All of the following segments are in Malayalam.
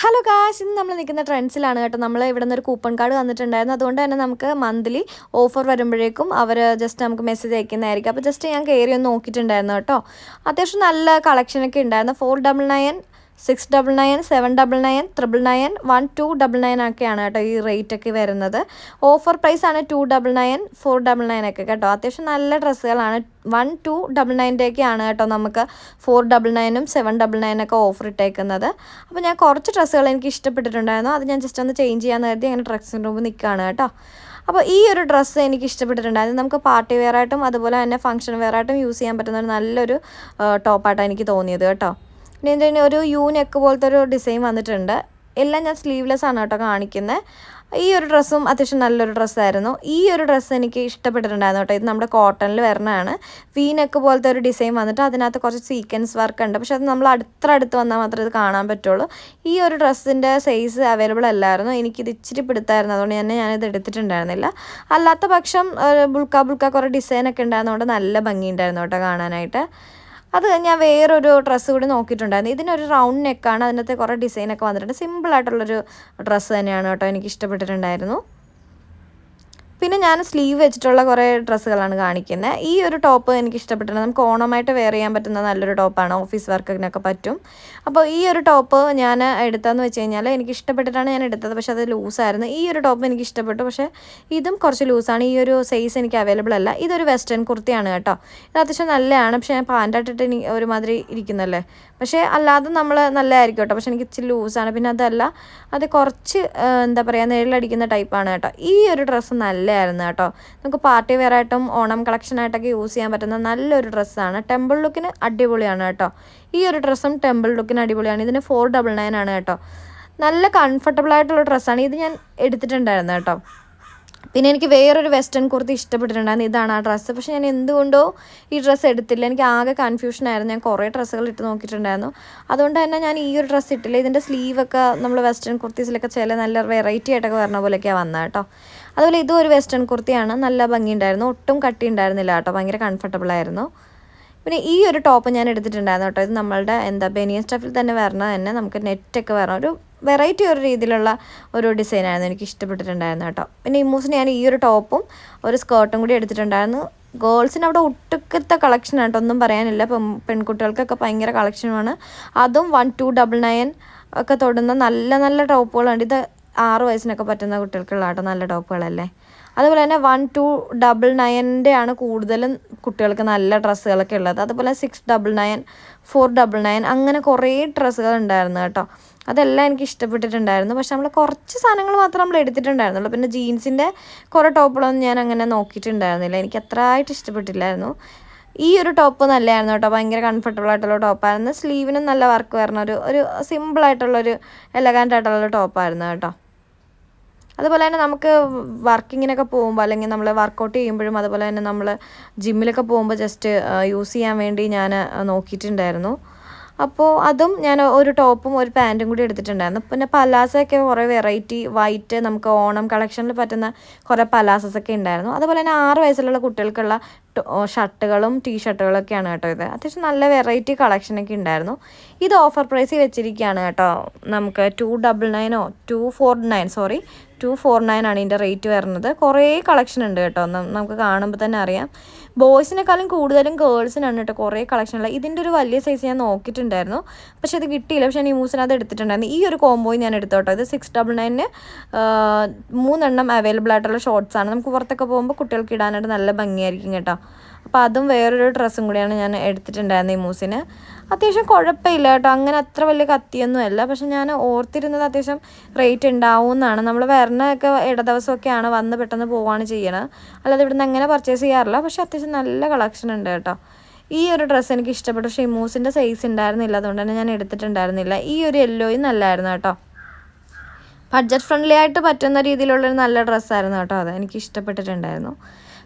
ഹലോ ഗായ്സ്, ഇന്ന് നമ്മൾ നിൽക്കുന്ന ട്രെൻഡ്സിലാണ് കേട്ടോ. നമ്മൾ ഇവിടെ നിന്ന് ഒരു കൂപ്പൺ കാർഡ് വന്നിട്ടുണ്ടായിരുന്നു. അതുകൊണ്ട് തന്നെ നമുക്ക് മന്ത്ലി ഓഫർ വരുമ്പോഴേക്കും അവർ ജസ്റ്റ് നമുക്ക് മെസ്സേജ് അയക്കുന്നതായിരിക്കും. അപ്പോൾ ജസ്റ്റ് ഞാൻ കയറി ഒന്ന് നോക്കിയിട്ടുണ്ടായിരുന്നു കേട്ടോ. അത്യാവശ്യം നല്ല കളക്ഷനൊക്കെ ഉണ്ടായിരുന്നു. 499, 699, 799, 999, 1299 ഒക്കെയാണ് കേട്ടോ ഈ റേറ്റ് ഒക്കെ വരുന്നത്. ഓഫർ പ്രൈസ് ആണ് 299, 499 ഒക്കെ കേട്ടോ. അത്യാവശ്യം നല്ല ഡ്രസ്സുകളാണ്. 1299 കേട്ടോ നമുക്ക് 499ഉം 799 ഒക്കെ ഓഫർ ഇട്ടേക്കുന്നത്. അപ്പോൾ ഞാൻ കുറച്ച് ഡ്രസ്സുകൾ എനിക്ക് ഇഷ്ടപ്പെട്ടിട്ടുണ്ടായിരുന്നു. അത് ഞാൻ ജസ്റ്റ് ഒന്ന് ചേഞ്ച് ചെയ്യാൻ കരുതി അങ്ങനെ ഡ്രസ്സിംഗ് റൂമിൽ നിൽക്കുകയാണ് കേട്ടോ. അപ്പോൾ ഈ ഒരു ഡ്രസ്സ് എനിക്ക് ഇഷ്ടപ്പെട്ടിട്ടുണ്ടായിരുന്നു. നമുക്ക് പാർട്ടി വെയർ ആയിട്ടും അതുപോലെ തന്നെ ഫംഗ്ഷൻ വെയർ ആയിട്ടും യൂസ് ചെയ്യാൻ പറ്റുന്ന ഒരു നല്ലൊരു ടോപ്പായിട്ടാണ് എനിക്ക് തോന്നിയത് കേട്ടോ. പിന്നെ ഇതിന് ഒരു യു നെക്ക് പോലത്തെ ഒരു ഡിസൈൻ വന്നിട്ടുണ്ട്. എല്ലാം ഞാൻ സ്ലീവ്ലെസ് ആണ് കേട്ടോ കാണിക്കുന്നത്. ഈ ഒരു ഡ്രസ്സും അത്യാവശ്യം നല്ലൊരു ഡ്രസ്സായിരുന്നു. ഈ ഒരു ഡ്രസ്സ് എനിക്ക് ഇഷ്ടപ്പെട്ടിട്ടുണ്ടായിരുന്നു കേട്ടോ. ഇത് നമ്മുടെ കോട്ടണിൽ വരുന്നതാണ്. വി നെക്ക് പോലത്തെ ഒരു ഡിസൈൻ വന്നിട്ട് അതിനകത്ത് കുറച്ച് സീക്വൻസ് വർക്ക് ഉണ്ട്. പക്ഷെ അത് നമ്മൾ അടുത്ത് വന്നാൽ മാത്രമേ ഇത് കാണാൻ പറ്റുള്ളൂ. ഈ ഒരു ഡ്രസ്സിൻ്റെ സൈസ് അവൈലബിൾ അല്ലായിരുന്നു. എനിക്കിത് ഇച്ചിരി പിടുത്തായിരുന്നു. അതുകൊണ്ട് തന്നെ ഞാനിത് എടുത്തിട്ടുണ്ടായിരുന്നില്ല. അല്ലാത്ത പക്ഷം ബുൾക്ക കുറേ ഡിസൈനൊക്കെ ഉണ്ടായിരുന്നതുകൊണ്ട് നല്ല ഭംഗിയുണ്ടായിരുന്നു കേട്ടോ കാണാനായിട്ട്. അത് ഞാൻ വേറൊരു ഡ്രസ്സ് കൂടി നോക്കിയിട്ടുണ്ടായിരുന്നു. ഇതിനൊരു റൗണ്ട് നെക്കാണ്. അതിനകത്ത് കുറേ ഡിസൈനൊക്കെ വന്നിട്ടുണ്ട്. സിമ്പിളായിട്ടുള്ളൊരു ഡ്രസ്സ് തന്നെയാണ് കേട്ടോ. എനിക്ക് ഇഷ്ടപ്പെട്ടിട്ടുണ്ടായിരുന്നു. പിന്നെ ഞാൻ സ്ലീവ് വെച്ചിട്ടുള്ള കുറേ ഡ്രസ്സുകളാണ് കാണിക്കുന്നത്. ഈ ഒരു ടോപ്പ് എനിക്ക് ഇഷ്ടപ്പെട്ടിട്ടുണ്ട്. നമുക്ക് ഓണമായിട്ട് വെയർ ചെയ്യാൻ പറ്റുന്ന നല്ലൊരു ടോപ്പാണ്. ഓഫീസ് വർക്കിനൊക്കെ പറ്റും. അപ്പോൾ ഈ ഒരു ടോപ്പ് ഞാൻ എടുത്തതെന്ന് വെച്ച് കഴിഞ്ഞാൽ എനിക്ക് ഇഷ്ടപ്പെട്ടിട്ടാണ് ഞാൻ എടുത്തത്. പക്ഷേ അത് ലൂസായിരുന്നു. ഈ ഒരു ടോപ്പ് എനിക്ക് ഇഷ്ടപ്പെട്ടു. പക്ഷേ ഇതും കുറച്ച് ലൂസാണ്. ഈ ഒരു സൈസ് എനിക്ക് അവൈലബിൾ അല്ല. ഇതൊരു വെസ്റ്റേൺ കുർത്തിയാണ് കേട്ടോ. ഇത് അത്യാവശ്യം നല്ലതാണ്. പക്ഷേ ഞാൻ പാൻറ്റായിട്ടിട്ട് ഒരുമാതിരി ഇരിക്കുന്നല്ലേ. പക്ഷേ അല്ലാതെ നമ്മൾ നല്ലതായിരിക്കും കേട്ടോ. പക്ഷേ എനിക്ക് ഇച്ചിരി ലൂസാണ്. പിന്നെ അതല്ല, അത് കുറച്ച് എന്താ പറയുക, നിഴലടിക്കുന്ന ടൈപ്പാണ് കേട്ടോ. ഈ ഒരു ഡ്രസ്സ് നല്ലതായിരുന്നു കേട്ടോ. നമുക്ക് പാർട്ടി വെയർ ആയിട്ടും ഓണം കളക്ഷനായിട്ടൊക്കെ യൂസ് ചെയ്യാൻ പറ്റുന്ന നല്ലൊരു ഡ്രസ്സാണ്. ടെമ്പിൾ ലുക്കിന് അടിപൊളിയാണ് കേട്ടോ. ഈ ഒരു ഡ്രസ്സും ടെമ്പിൾ ലുക്കിന് അടിപൊളിയാണ്. ഇതിന് 499 ആണ് കേട്ടോ. നല്ല കംഫർട്ടബിൾ ആയിട്ടുള്ള ഡ്രസ്സാണ്. ഇത് ഞാൻ എടുത്തിട്ടുണ്ടായിരുന്നു കേട്ടോ. പിന്നെ എനിക്ക് വേറൊരു വെസ്റ്റേൺ കുർത്തി ഇഷ്ടപ്പെട്ടിട്ടുണ്ടായിരുന്നു. ഇതാണ് ആ ഡ്രസ്സ്. പക്ഷേ ഞാൻ എന്തുകൊണ്ടോ ഈ ഡ്രസ്സ് എടുത്തില്ല. എനിക്ക് ആകെ കൺഫ്യൂഷനായിരുന്നു. ഞാൻ കുറേ ഡ്രസ്സുകൾ ഇട്ട് നോക്കിയിട്ടുണ്ടായിരുന്നു. അതുകൊണ്ട് തന്നെ ഞാൻ ഈ ഒരു ഡ്രസ്സ് ഇട്ടില്ല. ഇതിൻ്റെ സ്ലീവൊക്കെ നമ്മൾ വെസ്റ്റേൺ കുർത്തീസിലൊക്കെ ചില നല്ല വെറൈറ്റി ആയിട്ടൊക്കെ വരണ പോലെയൊക്കെയാണ് വന്നത് കേട്ടോ. അതുപോലെ ഇതും ഒരു വെസ്റ്റേൺ കുർത്തിയാണ്. നല്ല ഭംഗിയുണ്ടായിരുന്നു. ഒട്ടും കട്ടി ഉണ്ടായിരുന്നില്ല കേട്ടോ. ഭയങ്കര കംഫർട്ടബിളായിരുന്നു. പിന്നെ ഈ ഒരു ടോപ്പ് ഞാൻ എടുത്തിട്ടുണ്ടായിരുന്നു കേട്ടോ. ഇത് നമ്മളുടെ ബനിയൻ സ്റ്റഫിൽ തന്നെ വരണത് തന്നെ. നമുക്ക് നെറ്റൊക്കെ വരണം. ഒരു വെറൈറ്റി ഒരു രീതിയിലുള്ള ഒരു ഡിസൈനായിരുന്നു. എനിക്ക് ഇഷ്ടപ്പെട്ടിട്ടുണ്ടായിരുന്നു കേട്ടോ. പിന്നെ ഇമ്മൂസിന് ഞാൻ ഈ ഒരു ടോപ്പും ഒരു സ്കേർട്ടും കൂടി എടുത്തിട്ടുണ്ടായിരുന്നു. ഗേൾസിന് അവിടെ ഒട്ടുക്കത്തെ കളക്ഷനാണ് കേട്ടോ. ഒന്നും പറയാനില്ല. പെൺകുട്ടികൾക്കൊക്കെ ഭയങ്കര കളക്ഷനുമാണ്. അതും 1299 ഒക്കെ തൊടുന്ന നല്ല നല്ല ടോപ്പുകളുണ്ട്. ഇത് 6 വയസ്സിനൊക്കെ പറ്റുന്ന കുട്ടികൾക്കുള്ള കേട്ടോ. നല്ല ടോപ്പുകളല്ലേ. അതുപോലെ തന്നെ 1299 ആണ് കൂടുതലും കുട്ടികൾക്ക് നല്ല ഡ്രസ്സുകളൊക്കെ ഉള്ളത്. അതുപോലെ 699, 499 അങ്ങനെ കുറേ ഡ്രസ്സുകൾ ഉണ്ടായിരുന്നു കേട്ടോ. അതെല്ലാം എനിക്ക് ഇഷ്ടപ്പെട്ടിട്ടുണ്ടായിരുന്നു. പക്ഷെ നമ്മൾ കുറച്ച് സാധനങ്ങൾ മാത്രം നമ്മൾ എടുത്തിട്ടുണ്ടായിരുന്നുള്ളൂ. പിന്നെ ജീൻസിൻ്റെ കുറേ ടോപ്പുകളൊന്നും ഞാൻ അങ്ങനെ നോക്കിയിട്ടുണ്ടായിരുന്നില്ല. എനിക്ക് അത്രയായിട്ട് ഇഷ്ടപ്പെട്ടില്ലായിരുന്നു. ഈ ഒരു ടോപ്പ് നല്ലതായിരുന്നു കേട്ടോ. ഭയങ്കര കംഫർട്ടബിൾ ആയിട്ടുള്ള ടോപ്പായിരുന്നു. സ്ലീവിനും നല്ല വർക്ക് വരുന്ന ഒരു സിമ്പിളായിട്ടുള്ളൊരു എലഗൻ്റ് ആയിട്ടുള്ള ടോപ്പായിരുന്നു കേട്ടോ. അതുപോലെ തന്നെ നമുക്ക് വർക്കിങ്ങിനൊക്കെ പോകുമ്പോൾ അല്ലെങ്കിൽ നമ്മൾ വർക്കൗട്ട് ചെയ്യുമ്പോഴും അതുപോലെ തന്നെ നമ്മൾ ജിമ്മിലൊക്കെ പോകുമ്പോൾ ജസ്റ്റ് യൂസ് ചെയ്യാൻ വേണ്ടി ഞാൻ നോക്കിയിട്ടുണ്ടായിരുന്നു. അപ്പോൾ അതും ഞാൻ ഒരു ടോപ്പും ഒരു പാൻറ്റും കൂടി എടുത്തിട്ടുണ്ടായിരുന്നു. പിന്നെ പലാസൊക്കെ കുറേ വെറൈറ്റി വൈറ്റ് നമുക്ക് ഓണം കളക്ഷനിൽ പറ്റുന്ന കുറേ പലാസൊക്കെ ഉണ്ടായിരുന്നു. അതുപോലെ തന്നെ 6 വയസ്സിലുള്ള കുട്ടികൾക്കുള്ള ഷർട്ടുകളും ടീഷർട്ടുകളൊക്കെയാണ് കേട്ടോ. ഇത് അത്യാവശ്യം നല്ല വെറൈറ്റി കളക്ഷനൊക്കെ ഉണ്ടായിരുന്നു. ഇത് ഓഫർ പ്രൈസിൽ വെച്ചിരിക്കുകയാണ് കേട്ടോ. നമുക്ക് 299 249 ആണ് ഇതിൻ്റെ റേറ്റ് വരുന്നത്. കുറേ കളക്ഷൻ ഉണ്ട് കേട്ടോ. നമുക്ക് കാണുമ്പോൾ തന്നെ അറിയാം. ബോയ്സിനെക്കാളും കൂടുതലും ഗേൾസിനാണ് കേട്ടോ കുറേ കളക്ഷനുള്ള. ഇതിൻ്റെ ഒരു വലിയ സൈസ് ഞാൻ നോക്കിയിട്ടുണ്ടായിരുന്നു. പക്ഷേ ഇത് കിട്ടിയില്ല. പക്ഷേ ഞാൻ ന്യൂസിനകത്ത് എടുത്തിട്ടുണ്ടായിരുന്നു. ഈ ഒരു കോംബോയും ഞാൻ എടുത്തു കേട്ടോ. ഇത് 699 3 അവൈലബിൾ ആയിട്ടുള്ള ഷോർട്ട്സാണ്. നമുക്ക് പുറത്തൊക്കെ പോകുമ്പോൾ കുട്ടികൾക്ക് ഇടാനായിട്ട് നല്ല ഭംഗിയായിരിക്കും കേട്ടോ. അപ്പോൾ അതും വേറൊരു ഡ്രസ്സും കൂടിയാണ് ഞാൻ എടുത്തിട്ടുണ്ടായിരുന്നത് ഈ മൂസിന്. അത്യാവശ്യം കുഴപ്പമില്ല കേട്ടോ. അങ്ങനെ അത്ര വലിയ കത്തിയൊന്നുമല്ല. പക്ഷെ ഞാൻ ഓർത്തിരുന്നത് അത്യാവശ്യം റേറ്റ് ഉണ്ടാവുമെന്നാണ്. നമ്മൾ വരണതൊക്കെ ദിവസമൊക്കെയാണ് വന്ന് പെട്ടെന്ന് പോവുകയാണ് ചെയ്യണത്. അല്ലാതെ ഇവിടുന്ന് അങ്ങനെ പർച്ചേസ് ചെയ്യാറില്ല. പക്ഷെ അത്യാവശ്യം നല്ല കളക്ഷൻ ഉണ്ട് കേട്ടോ. ഈ ഒരു ഡ്രസ്സ് എനിക്ക് ഇഷ്ടപ്പെട്ടു. പക്ഷേ ഈ മൂസിൻ്റെ സൈസ് ഉണ്ടായിരുന്നില്ല. അതുകൊണ്ട് തന്നെ ഞാൻ എടുത്തിട്ടുണ്ടായിരുന്നില്ല. ഈ ഒരു യെല്ലോയും നല്ലതായിരുന്നു കേട്ടോ. ബഡ്ജറ്റ് ഫ്രണ്ട്ലി ആയിട്ട് പറ്റുന്ന രീതിയിലുള്ളൊരു നല്ല ഡ്രസ്സായിരുന്നു കേട്ടോ. അത് എനിക്ക് ഇഷ്ടപ്പെട്ടിട്ടുണ്ടായിരുന്നു.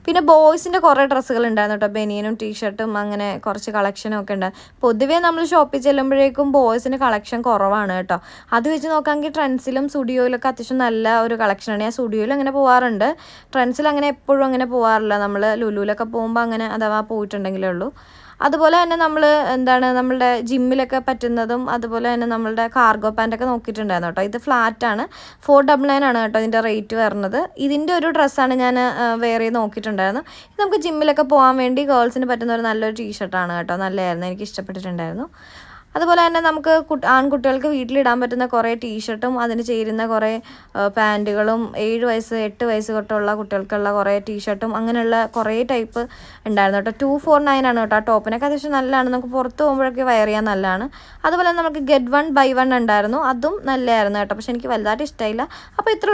പിന്നെ ബോയ്സിൻ്റെ കുറേ ഡ്രസ്സുകൾ ഉണ്ടായിരുന്നു കേട്ടോ. ബനിയനും ടീഷർട്ടും അങ്ങനെ കുറച്ച് കളക്ഷനും ഒക്കെ ഉണ്ട്. പൊതുവേ നമ്മൾ ഷോപ്പിൽ ചെല്ലുമ്പോഴേക്കും ബോയ്സിന് കളക്ഷൻ കുറവാണ് കേട്ടോ. അത് വെച്ച് നോക്കാമെങ്കിൽ ട്രെൻഡ്സിലും സ്റ്റുഡിയോയിലൊക്കെ അത്യാവശ്യം നല്ല ഒരു കളക്ഷനാണ്. ഞാൻ സ്റ്റുഡിയോയിൽ അങ്ങനെ പോകാറുണ്ട്. ട്രെൻഡ്സിൽ അങ്ങനെ എപ്പോഴും അങ്ങനെ പോകാറില്ല. നമ്മൾ ലുലുവിലൊക്കെ പോകുമ്പോൾ അങ്ങനെ അഥവാ പോയിട്ടുണ്ടെങ്കിലേ ഉള്ളൂ. അതുപോലെ തന്നെ നമ്മൾ എന്താണ് നമ്മളുടെ ജിമ്മിലൊക്കെ പറ്റുന്നതും അതുപോലെ തന്നെ നമ്മളുടെ കാർഗോ പാൻറ്റൊക്കെ നോക്കിയിട്ടുണ്ടായിരുന്നു കേട്ടോ. ഇത് ഫ്ലാറ്റാണ്, 499 ആണ് കേട്ടോ ഇതിൻ്റെ റേറ്റ് വരുന്നത്. ഇതിൻ്റെ ഒരു ഡ്രസ്സാണ് ഞാൻ വേറെ നോക്കിയിട്ടുണ്ടായിരുന്നു. ഇത് നമുക്ക് ജിമ്മിലൊക്കെ പോകാൻ വേണ്ടി ഗേൾസിന് പറ്റുന്ന ഒരു നല്ലൊരു ടീഷർട്ടാണ് കേട്ടോ. നല്ലതായിരുന്നു, എനിക്ക് ഇഷ്ടപ്പെട്ടിട്ടുണ്ടായിരുന്നു. അതുപോലെ തന്നെ നമുക്ക് ആൺകുട്ടികൾക്ക് വീട്ടിലിടാൻ പറ്റുന്ന കുറേ ടീഷർട്ടും അതിന് ചേരുന്ന കുറേ പാൻറ്റുകളും 7 വയസ്സ് 8 വയസ്സ് തൊട്ടുള്ള കുട്ടികൾക്കുള്ള കുറേ ടീഷർട്ടും അങ്ങനെയുള്ള കുറേ ടൈപ്പ് ഉണ്ടായിരുന്നു കേട്ടോ. 249 ആണ് കേട്ടോ. ആ ടോപ്പിനൊക്കെ അത്യാവശ്യം നല്ലതാണ്, നമുക്ക് പുറത്ത് പോകുമ്പോഴൊക്കെ വെയർ ചെയ്യാൻ നല്ലതാണ്. അതുപോലെ നമുക്ക് get 1 buy 1 ഉണ്ടായിരുന്നു, അതും നല്ലതായിരുന്നു കേട്ടോ. പക്ഷെ എനിക്ക് വലുതായിട്ട് ഇഷ്ടമായില്ല. അപ്പോൾ ഇത്ര